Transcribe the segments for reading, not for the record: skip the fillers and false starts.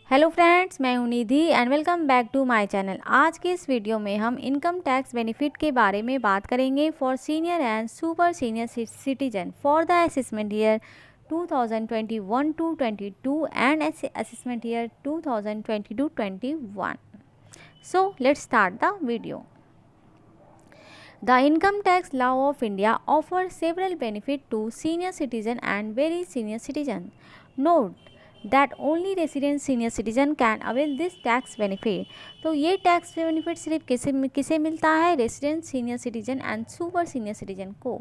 Hello friends, मैं हूं Nidhi and welcome back to my channel. आज के इस वीडियो में हम इनकम टैक्स बेनिफिट के बारे में बात करेंगे for senior and super senior citizen for the assessment year 2021 to 22 and assessment year 2022-21। So let's start the video. The Income Tax Law of India offers several benefits to senior citizen and very senior citizen. Note that only resident senior citizen can avail this tax benefit. तो ये tax benefit सिर्फ किसे मिलता है? Resident senior citizen and super senior citizen को।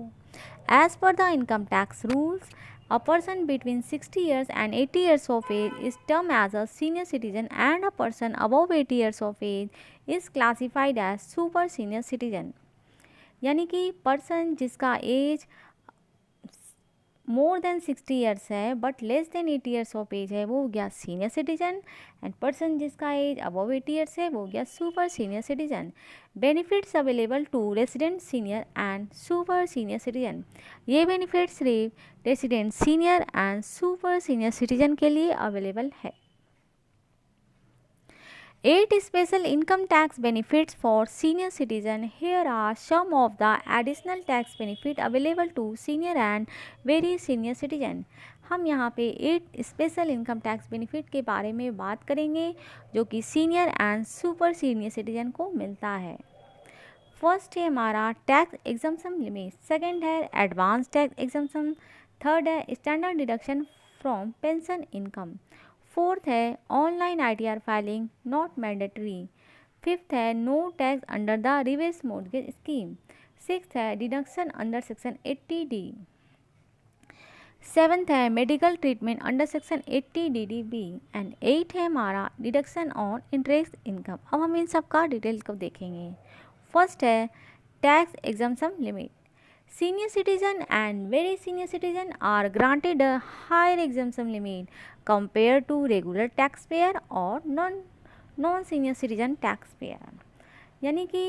As per the income tax rules, a person between 60 years and 80 years of age is termed as a senior citizen and a person above 80 years of age is classified as super senior citizen. यानी कि person जिसका age more than 60 years है but less than 80 years of age है वो हो गया senior citizen, and person जिसका age above 80 years है वो हो गया super senior citizen. Benefits available to resident senior and super senior citizen. ये बेनिफिट्स सिर्फ resident senior and super senior citizen के लिए अवेलेबल है। 8 special income tax benefits for senior citizen. Here are some of the additional tax benefit available to senior and very senior citizen. हम यहाँ पे 8 special income tax benefit के बारे में बात करेंगे जो कि senior and super senior citizen को मिलता है। फर्स्ट है हमारा टैक्स एग्जम्पशन लिमिट, सेकंड है एडवांस टैक्स एग्जम्पशन, थर्ड है standard deduction from pension income, fourth है online ITR filing not mandatory, fifth है no tax under the reverse mortgage scheme, sixth है deduction under section 80D, seventh है medical treatment under section 80DDB and eight है हमारा deduction on interest income. अब हम इन सब का डिटेल को देखेंगे। फर्स्ट है tax exemption limit. Senior citizen and very senior citizen are granted a higher exemption limit compared to regular taxpayer और non-senior citizen taxpayer। यानी कि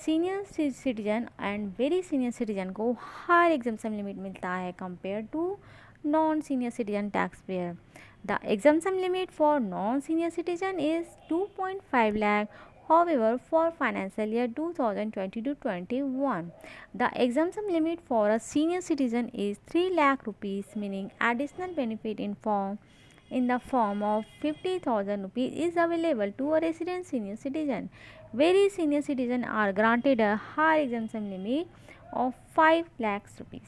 senior citizen and very senior citizen को हायर एग्जम्पशन लिमिट मिलता है compare to non senior citizen taxpayer. The exemption limit for non senior citizen is 2.5 lakh. However, for financial year 2020-21, the exemption limit for a senior citizen is 3 lakh rupees, meaning additional benefit in the form of 50,000 rupees is available to a resident senior citizen. Very senior citizen are granted a higher exemption limit of 5 lakhs rupees.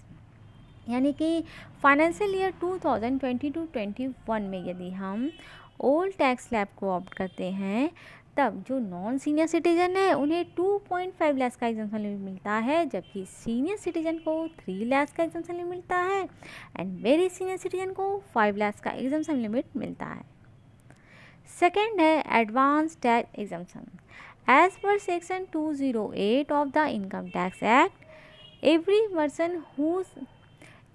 यानी कि financial year 2020-21 में यदि हम old tax slab को opt करते हैं तब जो नॉन सीनियर सिटीजन है उन्हें 2.5 लाख का एग्जम्पशन लिमिट मिलता है, जबकि सीनियर सिटीजन को 3 लाख का एग्जम्पशन लिमिट मिलता है एंड वेरी सीनियर सिटीजन को 5 लाख का एग्जम्पशन लिमिट मिलता है। सेकेंड है advance tax exemption. As per section 208 of the income tax Act, every person whose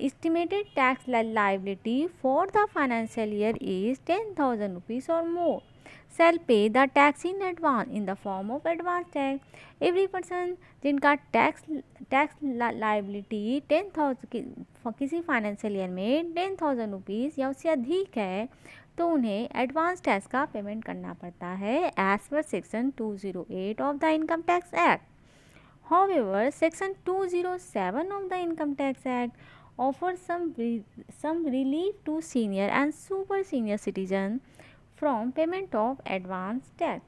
estimated tax liability for the financial year is 10,000 rupees or more shall pay the tax in advance in the form of advance tax. Every person जिनका tax liability 10,000 किसी financial year में 10,000 rupees या उससे अधिक है तो उन्हें advance tax का पेमेंट करना पड़ता है as per section 208 of the income tax Act. However, section 207 of the income tax act offers some relief to senior and super senior citizen from payment of advance tax.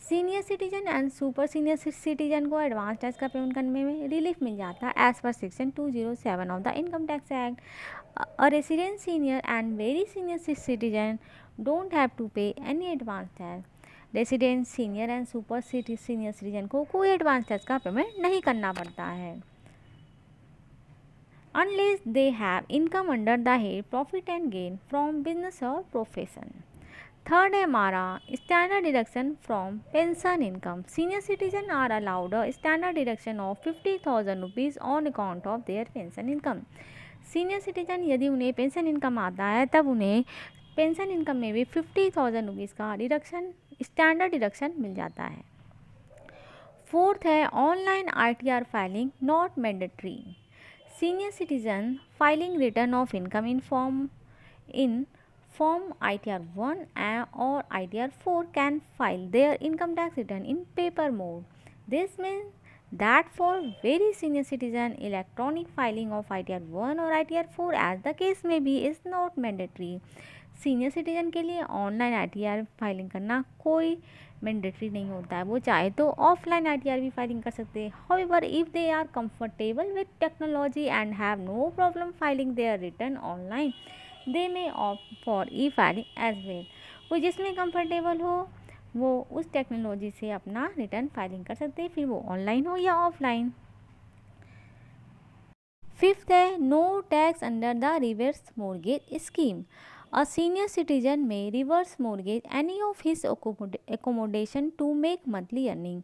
Senior citizen and super senior citizen को advance tax का payment करने में relief मिल जाता है as per section 207 of the income tax act. A resident senior and very senior citizen don't have to pay any advance tax. Resident senior and super senior citizen को कोई advance tax का payment नहीं करना पड़ता है unless they have income under the head profit and gain from business और profession. Third है हमारा standard deduction from pension income. Senior citizen are allowed a standard deduction of 50,000 rupees on account of their pension income. Senior citizen यदि उन्हें pension income आता है तब उन्हें pension income में भी 50,000 रुपीज़ का डिडक्शन स्टैंडर्ड डिडक्शन मिल जाता है। फोर्थ है online ITR filing not mandatory. Senior citizen filing return of income in from ITR 1 or ITR 4 can file their income tax return in paper mode. This means that for very senior citizen, electronic filing of ITR 1 or ITR 4 as the case may be is not mandatory. Senior citizen के लिए online ITR filing करना कोई mandatory नहीं होता है, वो चाहे तो ऑफलाइन ITR भी फाइलिंग कर सकते हैं. However if they are comfortable with technology and have no problem filing their return online, they may opt for e filing as well. वो जिसमें कंफर्टेबल हो वो उस टेक्नोलॉजी से अपना रिटर्न फाइलिंग कर सकते हैं, फिर वो ऑनलाइन हो या ऑफलाइन. फिफ्थ है no tax under the reverse mortgage scheme. A senior citizen may reverse mortgage any of his accommodation to make monthly earning.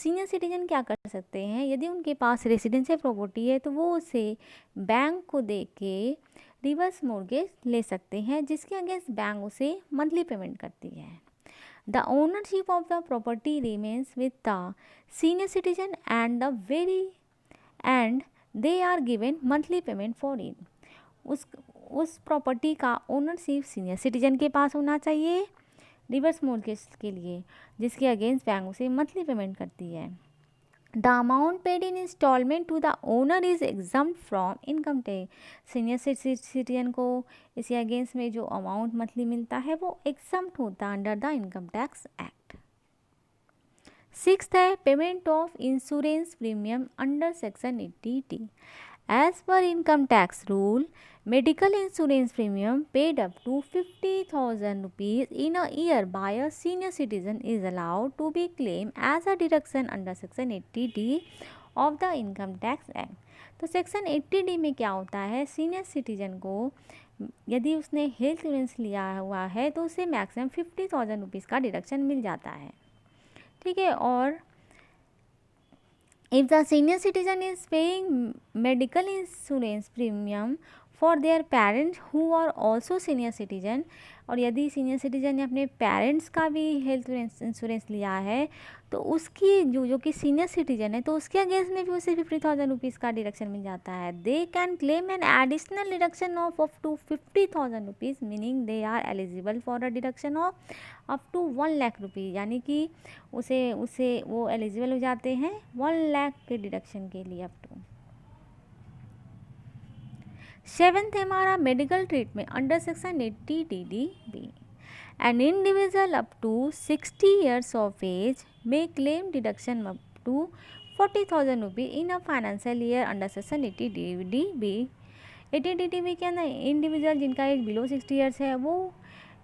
Senior citizen क्या कर सकते हैं, यदि उनके पास रेसिडेंशियल प्रॉपर्टी है तो वो उसे बैंक को दे के रिवर्स मोर्गेज ले सकते हैं, जिसके अगेंस्ट बैंक उसे मंथली पेमेंट करती है. The ownership of the property remains with the senior citizen and they are given monthly payment for it. उस प्रॉपर्टी का ओनरशिप सीनियर सिटीजन के पास होना चाहिए रिवर्स मोर्गेज के लिए, जिसके अगेंस्ट बैंक उसे मंथली पेमेंट करती है. The amount paid in installment to the owner is exempt from income tax. Senior citizen को इसके अगेंस्ट में जो अमाउंट मंथली मिलता है वो एग्जम्प्ट होता है under the income tax act. Sixth है payment of insurance premium under section 80D. As per income tax rule, medical insurance premium paid up to 50,000 rupees in a year by a senior citizen is allowed to be claimed as a deduction under section 80D of the income tax act. तो section 80D में क्या होता है, senior citizen को यदि उसने health insurance लिया हुआ है तो उसे मैक्सिमम 50,000 रुपीज़ का डिडक्शन मिल जाता है. ठीक है. और if the senior citizen is paying medical insurance premium for their parents who are also senior citizen, और यदि सीनियर सिटीजन ने अपने पेरेंट्स का भी हेल्थ इंश्योरेंस लिया है तो उसकी जो कि सीनियर सिटीजन है तो उसके अगेंस्ट में भी उसे 50,000 रुपीज़ का डिडक्शन मिल जाता है. They can claim an additional deduction of up to 50,000 rupees, meaning they are eligible for a deduction of up to 1 lakh rupees, यानी कि उसे वो एलिजिबल हो जाते हैं 1 लाख के डिडक्शन के लिए अप टू. सेवेंथ है हमारा medical treatment under section 80DDB. An individual up to 60 years of age may claim deduction up to 40,000 rupees in a financial year under section 80DDB. 80DDB के अंदर इंडिविजुअल जिनका age below 60 years है वो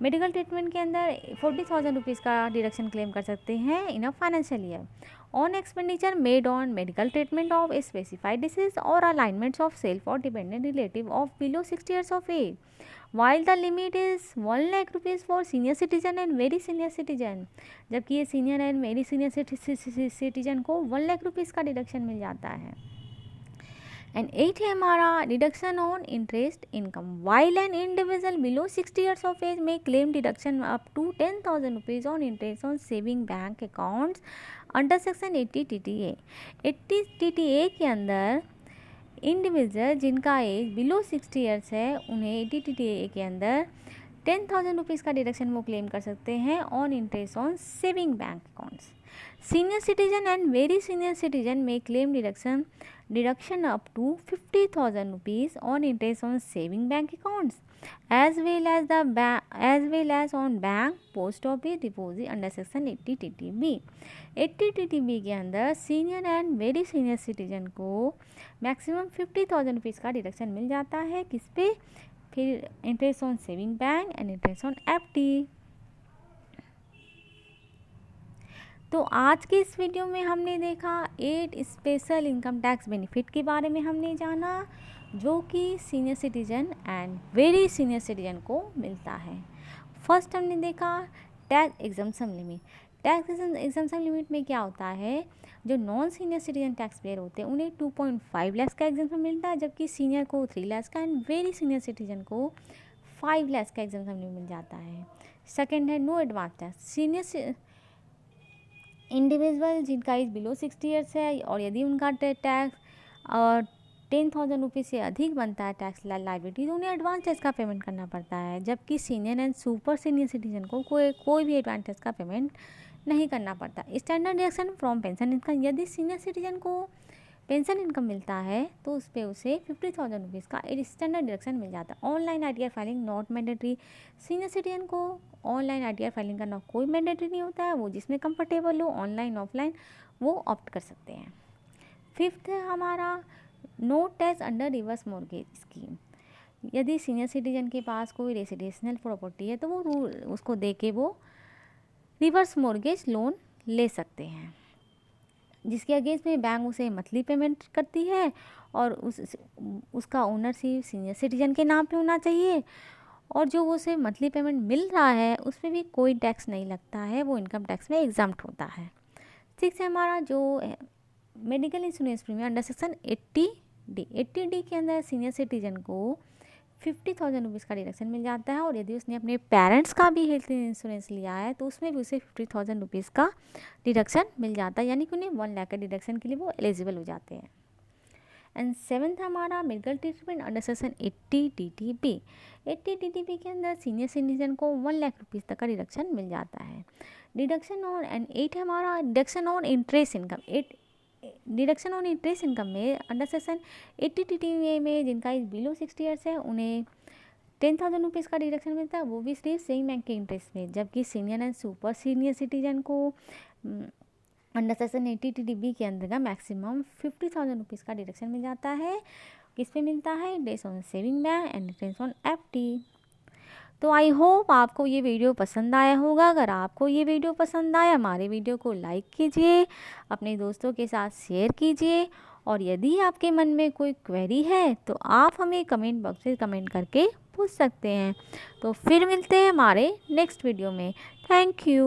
medical treatment के अंदर 40,000 rupees का deduction claim कर सकते हैं in a financial year on expenditure made on medical treatment of a specified disease or alignments of self और dependent relative of below 60 years of age, while the limit is 1 lakh rupees for senior citizen and very senior citizen. जबकि ये senior and very senior citizen को 1 lakh rupees का deduction मिल जाता है. And 8 है हमारा deduction on interest income. While N individual below 60 years of age may claim deduction up to 10,000 rupees on interest on saving bank accounts under section 80TTA. 80TTA के अंदर individual जिनका age below 60 years है उन्हें 80TTA के अंदर 10,000 rupees का deduction वो claim कर सकते हैं on interest on saving bank accounts. Senior citizen and very senior citizen may claim deduction up to 50,000 rupees on interest on saving bank accounts as well as on bank post office deposit under section 80TTB. 80TTB के अंदर senior and very senior citizen को maximum 50,000 rupees का deduction मिल जाता है किस पे, फिर interest on saving bank and interest on FD. तो आज के इस वीडियो में हमने देखा 8 स्पेशल इनकम टैक्स बेनिफिट के बारे में हमने जाना जो कि senior citizen and very senior citizen को मिलता है. फर्स्ट हमने देखा tax exemption limit. Tax exemption limit में क्या होता है, जो non senior citizen tax payer होते हैं उन्हें 2.5 लाख का एग्जम्पशन मिलता है, जबकि सीनियर को 3 लाख का एंड वेरी सीनियर सिटीजन को 5 लाख का एग्जम्पशन मिल जाता है. सेकेंड है no advance tax. Senior individual जिनका एज बिलो 60 years है और यदि उनका टैक्स और 10,000 रुपीज़ से अधिक बनता है टैक्स लाइबिलिटी, तो उन्हें एडवांस टैक्स का पेमेंट करना पड़ता है, जबकि senior and super senior citizen को कोई भी एडवांस टैक्स का पेमेंट नहीं करना पड़ता। Standard deduction from pension income, यदि सीनियर सिटीजन को पेंशन इनकम मिलता है तो उस पर उसे 50,000 रुपीज़ का एक स्टैंडर्ड डिडक्शन मिल जाता है। Online ITR filing not mandatory, senior citizen को ऑनलाइन ITR फाइलिंग करना कोई मैंडेटरी नहीं होता है, वो जिसमें कंफर्टेबल हो ऑनलाइन ऑफलाइन वो ऑप्ट कर सकते हैं। फिफ्थ है हमारा no tax under reverse mortgage scheme, यदि सीनियर सिटीजन के पास कोई रेसिडेंशियल प्रॉपर्टी है तो वो उसको दे के वो रिवर्स मॉर्गेज लोन ले सकते हैं, जिसके अगेंस्ट में बैंक उसे मंथली पेमेंट करती है और उसका ओनरशिप सीनियर सिटीजन के नाम पे होना चाहिए, और जो उसे मंथली पेमेंट मिल रहा है उसमें भी कोई टैक्स नहीं लगता है, वो इनकम टैक्स में एग्जाम्प्ट होता है। सिक्स है हमारा जो medical insurance premium under section 80D के अंदर सीनियर सिटीजन को 50,000 रुपीज़ का डिडक्शन मिल जाता है, और यदि उसने अपने पेरेंट्स का भी हेल्थ इंश्योरेंस लिया है तो उसमें भी उसे 50,000 रुपीज़ का डिडक्शन मिल जाता है, यानी कि उन्हें 1 लाख के डिडक्शन के लिए वो एलिजिबल हो जाते हैं। एंड सेवन्थ हमारा medical treatment under section 80DDB। 80DDB के अंदर सीनियर सिटीजन को 1 लाख रुपीज़ तक का डिडक्शन मिल जाता है। डिडक्शन ऑन एंड 8 हमारा deduction on interest income. Deduction on interest income में अंडर सेक्शन 80DDB में जिनका एज बिलो 60 ईयर्स है उन्हें 10,000 रुपीज़ का डिडक्शन मिलता है, वो भी सिर्फ सेम बैंक के इंटरेस्ट में, जबकि senior and super senior citizen को अंडर सेक्शन 80DDB के अंदर मैक्सिमम 50,000 रुपीज़ का डिडक्शन मिल जाता है। किस पे मिलता है? Interest on saving bank and interest on FD। तो आई होप आपको ये वीडियो पसंद आया होगा। अगर आपको ये वीडियो पसंद आया हमारे वीडियो को लाइक कीजिए, अपने दोस्तों के साथ शेयर कीजिए, और यदि आपके मन में कोई क्वेरी है तो आप हमें कमेंट बॉक्स में कमेंट करके पूछ सकते हैं। तो फिर मिलते हैं हमारे नेक्स्ट वीडियो में। Thank you.